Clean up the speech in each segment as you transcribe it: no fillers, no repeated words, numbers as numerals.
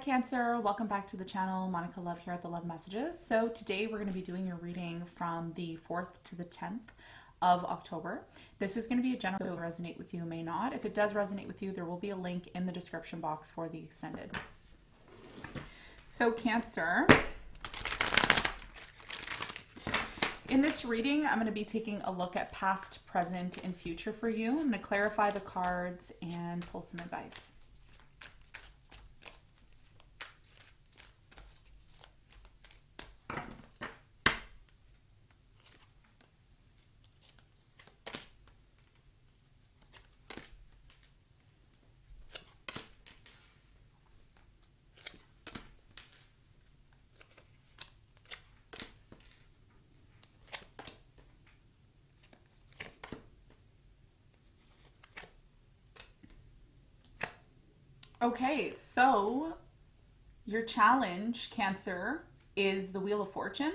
Cancer, welcome back to the channel. Monica Love here at the Love Messages. So today we're going to be doing your reading from the 4th to the 10th of October. This is going to be a general, so it will resonate with you, may not. If it does resonate with you, there will be a link in the description box for the extended. So Cancer, in this reading, I'm going to be taking a look at past, present, and future for you. I'm going to clarify the cards and pull some advice. Okay, so your challenge, Cancer, is the Wheel of Fortune.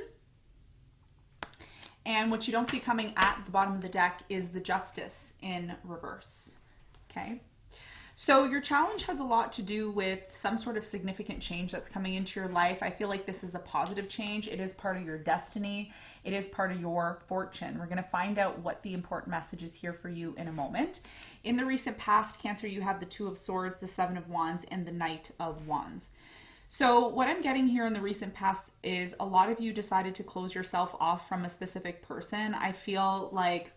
And what you don't see coming at the bottom of the deck is the Justice in reverse. Okay, so your challenge has a lot to do with some sort of significant change that's coming into your life. I feel like this is a positive change. It is part of your destiny. It is part of your fortune. We're going to find out what the important message is here for you in a moment. In the recent past, Cancer, you have the Two of Swords, the Seven of Wands, and the Knight of Wands. So what I'm getting here in the recent past is a lot of you decided to close yourself off from a specific person. I feel like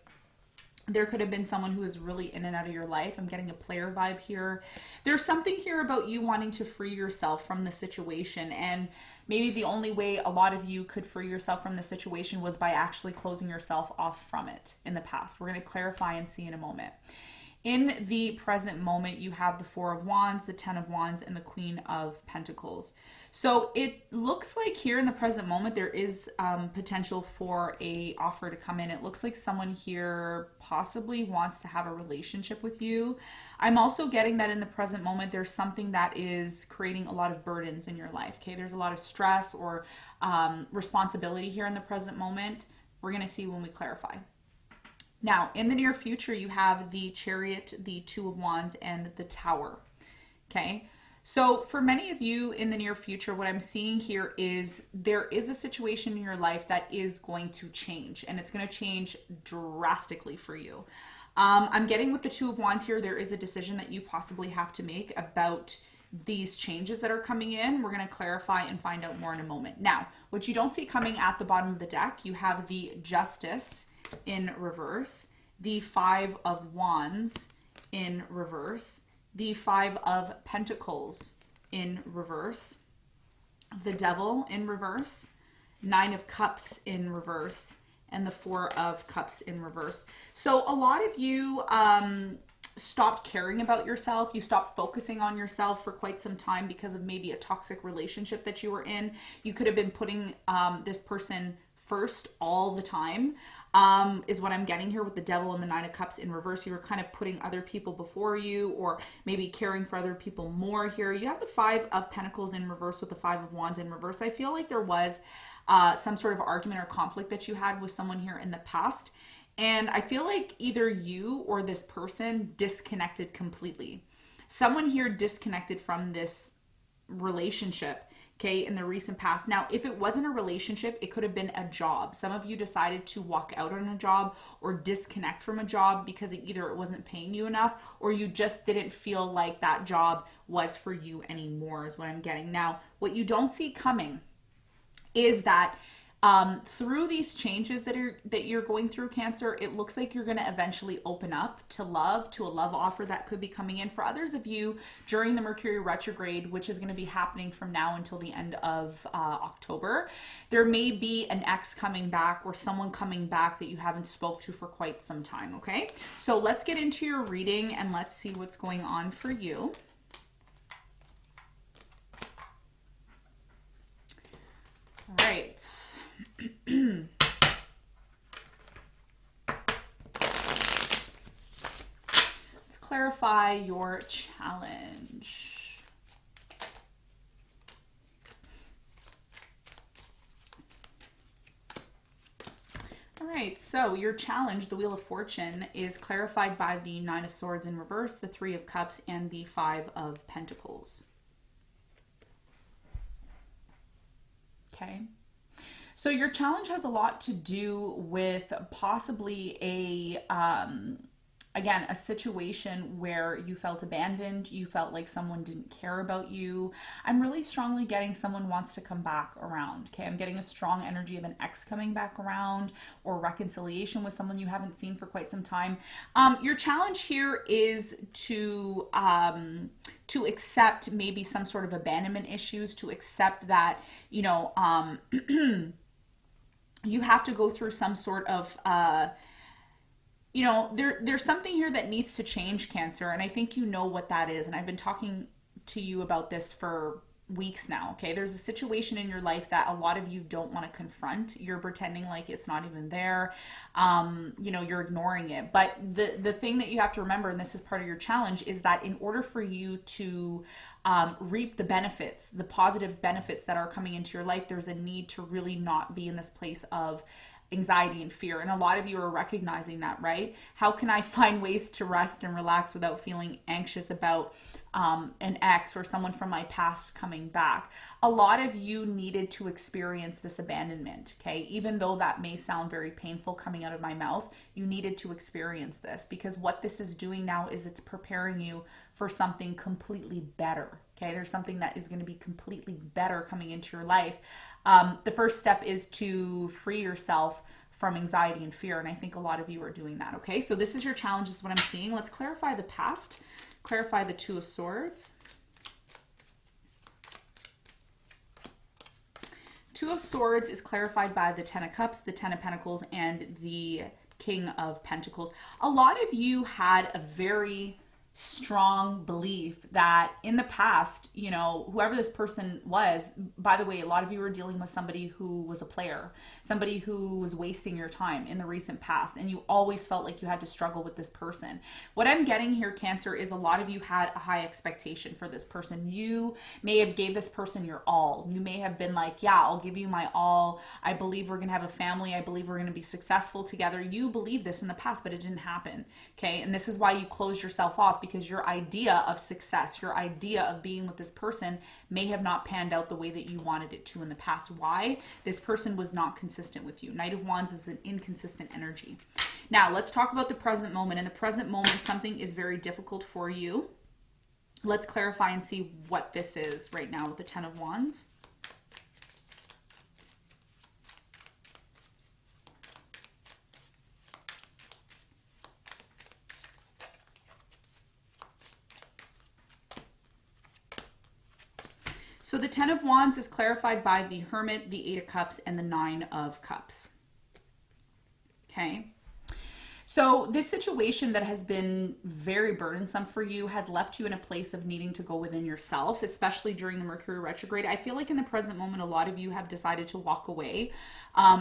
there could have been someone who is really in and out of your life. I'm getting a player vibe here. There's something here about you wanting to free yourself from the situation, and maybe the only way a lot of you could free yourself from the situation was by actually closing yourself off from it in the past. We're going to clarify and see in a moment. In the present moment, you have the Four of Wands, the Ten of Wands, and the Queen of Pentacles. So it looks like here in the present moment, there is potential for a offer to come in. It looks like someone here possibly wants to have a relationship with you. I'm also getting that in the present moment, there's something that is creating a lot of burdens in your life. Okay, there's a lot of stress or responsibility here in the present moment. We're going to see when we clarify. Now, in the near future, you have the Chariot, the Two of Wands, and the Tower. Okay, so for many of you in the near future, what I'm seeing here is there is a situation in your life that is going to change, and it's going to change drastically for you. I'm getting with the Two of Wands here, there is a decision that you possibly have to make about these changes that are coming in. We're going to clarify and find out more in a moment. Now, what you don't see coming at the bottom of the deck, you have the Justice in reverse, the Five of Wands in reverse, the Five of Pentacles in reverse, the Devil in reverse, Nine of Cups in reverse, and the Four of Cups in reverse. So a lot of you stopped caring about yourself. You stopped focusing on yourself for quite some time because of maybe a toxic relationship that you were in. You could have been putting this person first all the time. Is what I'm getting here with the Devil and the Nine of Cups in reverse. You were kind of putting other people before you, or maybe caring for other people more here. You have the Five of Pentacles in reverse with the Five of Wands in reverse. I feel like there was some sort of argument or conflict that you had with someone here in the past. And I feel like either you or this person disconnected completely. Someone here disconnected from this relationship, okay, in the recent past. Now, if it wasn't a relationship, it could have been a job. Some of you decided to walk out on a job or disconnect from a job because either it wasn't paying you enough or you just didn't feel like that job was for you anymore, is what I'm getting. Now, what you don't see coming is that through these changes that you're going through, Cancer, it looks like you're going to eventually open up to love, to a love offer that could be coming in. For others of you, during the Mercury retrograde, which is going to be happening from now until the end of October, there may be an ex coming back or someone coming back that you haven't spoke to for quite some time. Okay, so let's get into your reading and let's see what's going on for you. All right. Let's clarify your challenge. All right, so your challenge, the Wheel of Fortune, is clarified by the Nine of Swords in reverse, the Three of Cups, and the Five of Pentacles. Okay. So your challenge has a lot to do with possibly again, a situation where you felt abandoned, you felt like someone didn't care about you. I'm really strongly getting someone wants to come back around. Okay, I'm getting a strong energy of an ex coming back around, or reconciliation with someone you haven't seen for quite some time. Your challenge here is to accept maybe some sort of abandonment issues, to accept that, you know, you have to go through some sort of you know, there's something here that needs to change, Cancer, and I think you know what that is. And I've been talking to you about this for weeks now. Okay, there's a situation in your life that a lot of you don't want to confront. You're pretending like it's not even there. You know, you're ignoring it. But the thing that you have to remember, and this is part of your challenge, is that in order for you to reap the benefits, the positive benefits that are coming into your life, there's a need to really not be in this place of anxiety and fear. And a lot of you are recognizing that, right? How can I find ways to rest and relax without feeling anxious about an ex or someone from my past coming back? A lot of you needed to experience this abandonment, okay? Even though that may sound very painful coming out of my mouth, you needed to experience this, because what this is doing now is it's preparing you for something completely better, okay? There's something that is going to be completely better coming into your life. The first step is to free yourself from anxiety and fear, and I think a lot of you are doing that, okay? So this is your challenge, is what I'm seeing. Let's clarify the past, clarify the Two of Swords. Two of Swords is clarified by the Ten of Cups, the Ten of Pentacles, and the King of Pentacles. A lot of you had a very strong belief that in the past, you know, whoever this person was, by the way, a lot of you were dealing with somebody who was a player, somebody who was wasting your time in the recent past, and you always felt like you had to struggle with this person. What I'm getting here, Cancer, is a lot of you had a high expectation for this person. You may have gave this person your all. You may have been like, yeah, I'll give you my all. I believe we're going to have a family. I believe we're going to be successful together. You believed this in the past, but it didn't happen. Okay. And this is why you closed yourself off, because your idea of success, your idea of being with this person may have not panned out the way that you wanted it to in the past. Why? This person was not consistent with you. Knight of Wands is an inconsistent energy. Now, let's talk about the present moment. In the present moment, something is very difficult for you. Let's clarify and see what this is right now with the Ten of Wands. So the Ten of Wands is clarified by the Hermit, the Eight of Cups, and the Nine of Cups. Okay. So this situation that has been very burdensome for you has left you in a place of needing to go within yourself, especially during the Mercury retrograde. I feel like in the present moment, a lot of you have decided to walk away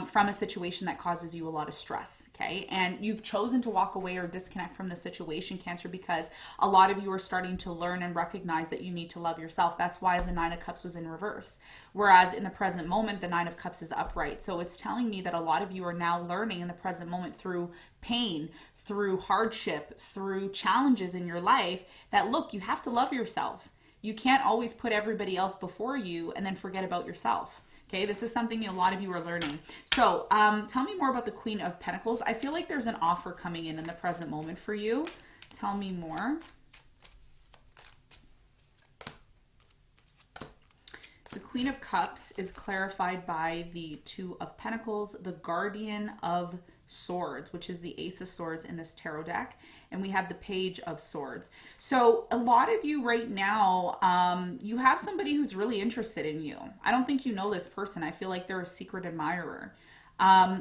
from a situation that causes you a lot of stress, okay? And you've chosen to walk away or disconnect from the situation, Cancer, because a lot of you are starting to learn and recognize that you need to love yourself. That's why the Nine of Cups was in reverse. Whereas in the present moment, the Nine of Cups is upright. So it's telling me that a lot of you are now learning in the present moment through pain, through hardship, through challenges in your life, that look, you have to love yourself. You can't always put everybody else before you and then forget about yourself. Okay, this is something a lot of you are learning. So tell me more about the Queen of Pentacles. I feel like there's an offer coming in the present moment for you. Tell me more. The Queen of Cups is clarified by the Two of Pentacles, the Guardian of Swords, which is the Ace of Swords in this tarot deck, and we have the Page of Swords. So a lot of you right now, you have somebody who's really interested in you. I don't think you know this person. I feel like they're a secret admirer.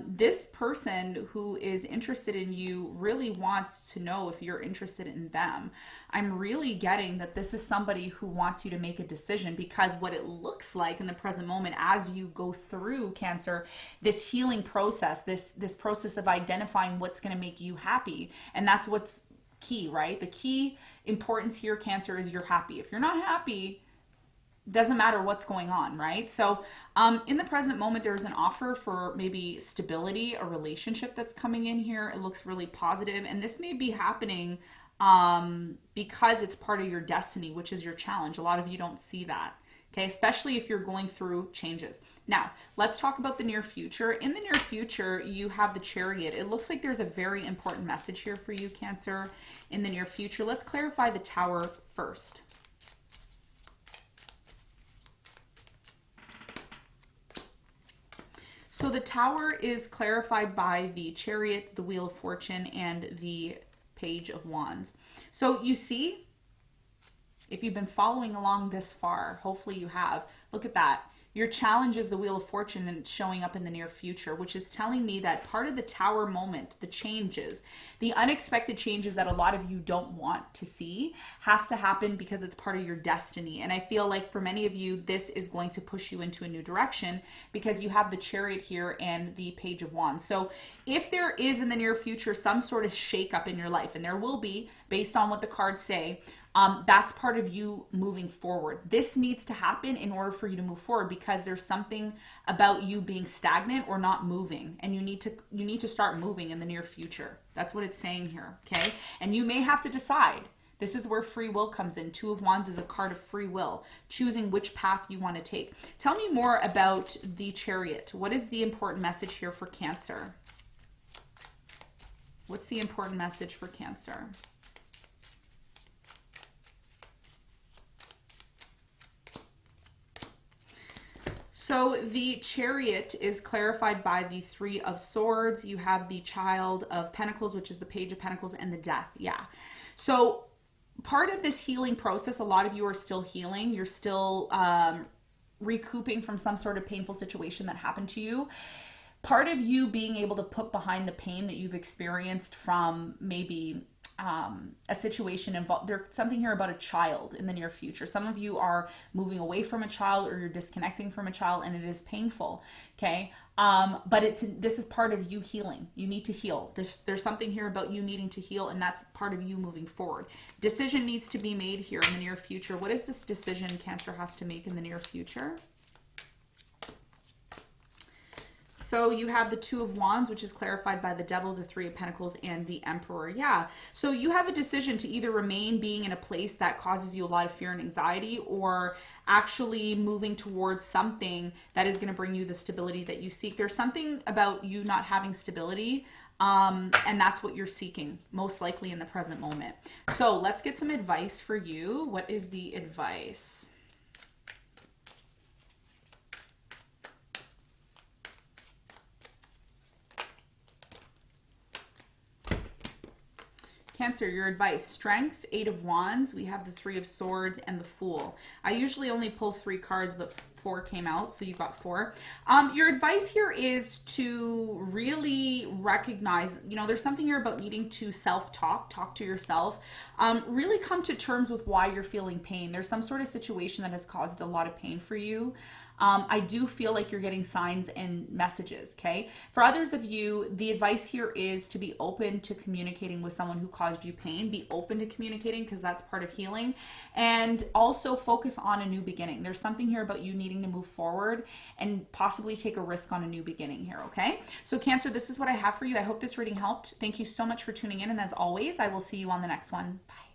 This person who is interested in you really wants to know if you're interested in them. I'm really getting that this is somebody who wants you to make a decision, because what it looks like in the present moment as you go through, Cancer, this healing process, this process of identifying what's going to make you happy. And that's what's key, right? The key importance here, Cancer, is you're happy. If you're not happy, doesn't matter what's going on, right? So in the present moment, there's an offer for maybe stability, a relationship that's coming in here. It looks really positive, and this may be happening because it's part of your destiny, which is your challenge. A lot of you don't see that. Okay, especially if you're going through changes. Now, let's talk about the near future. In the near future, you have the Chariot. It looks like there's a very important message here for you, Cancer, in the near future. Let's clarify the Tower first. So the Tower is clarified by the Chariot, the Wheel of Fortune, and the Page of Wands. So you see, if you've been following along this far, hopefully you have, look at that. Your challenge is the Wheel of Fortune, and it's showing up in the near future, which is telling me that part of the Tower moment, the changes, the unexpected changes that a lot of you don't want to see, has to happen because it's part of your destiny. And I feel like for many of you, this is going to push you into a new direction because you have the Chariot here and the Page of Wands. So if there is in the near future some sort of shakeup in your life, and there will be based on what the cards say, that's part of you moving forward. This needs to happen in order for you to move forward because there's something about you being stagnant or not moving, and you need to start moving in the near future. That's what it's saying here, okay? And you may have to decide. This is where free will comes in. Two of Wands is a card of free will, choosing which path you want to take. Tell me more about the Chariot. What is the important message here for Cancer? What's the important message for Cancer? So the Chariot is clarified by the Three of Swords. You have the Child of Pentacles, which is the Page of Pentacles, and the Death. Yeah. So part of this healing process, a lot of you are still healing. You're still recouping from some sort of painful situation that happened to you. Part of you being able to put behind the pain that you've experienced from maybe a situation involved. There's something here about a child in the near future. Some of you are moving away from a child, or you're disconnecting from a child, and it is painful. Okay. But this is part of you healing. You need to heal. There's something here about you needing to heal, and that's part of you moving forward. Decision needs to be made here in the near future. What is this decision Cancer has to make in the near future? So you have the Two of Wands, which is clarified by the Devil, the Three of Pentacles, and the Emperor. Yeah. So you have a decision to either remain being in a place that causes you a lot of fear and anxiety, or actually moving towards something that is going to bring you the stability that you seek. There's something about you not having stability, and that's what you're seeking, most likely in the present moment. So let's get some advice for you. What is the advice? Cancer, your advice: Strength, Eight of Wands. We have the Three of Swords and the Fool. I usually only pull 3 cards, but 4 came out, so you got 4. Your advice here is to really recognize, there's something here about needing to talk to yourself, really come to terms with why you're feeling pain. There's some sort of situation that has caused a lot of pain for you. I do feel like you're getting signs and messages, okay? For others of you, the advice here is to be open to communicating with someone who caused you pain. Be open to communicating because that's part of healing. And also focus on a new beginning. There's something here about you needing to move forward and possibly take a risk on a new beginning here, okay? So Cancer, this is what I have for you. I hope this reading helped. Thank you so much for tuning in. And as always, I will see you on the next one. Bye.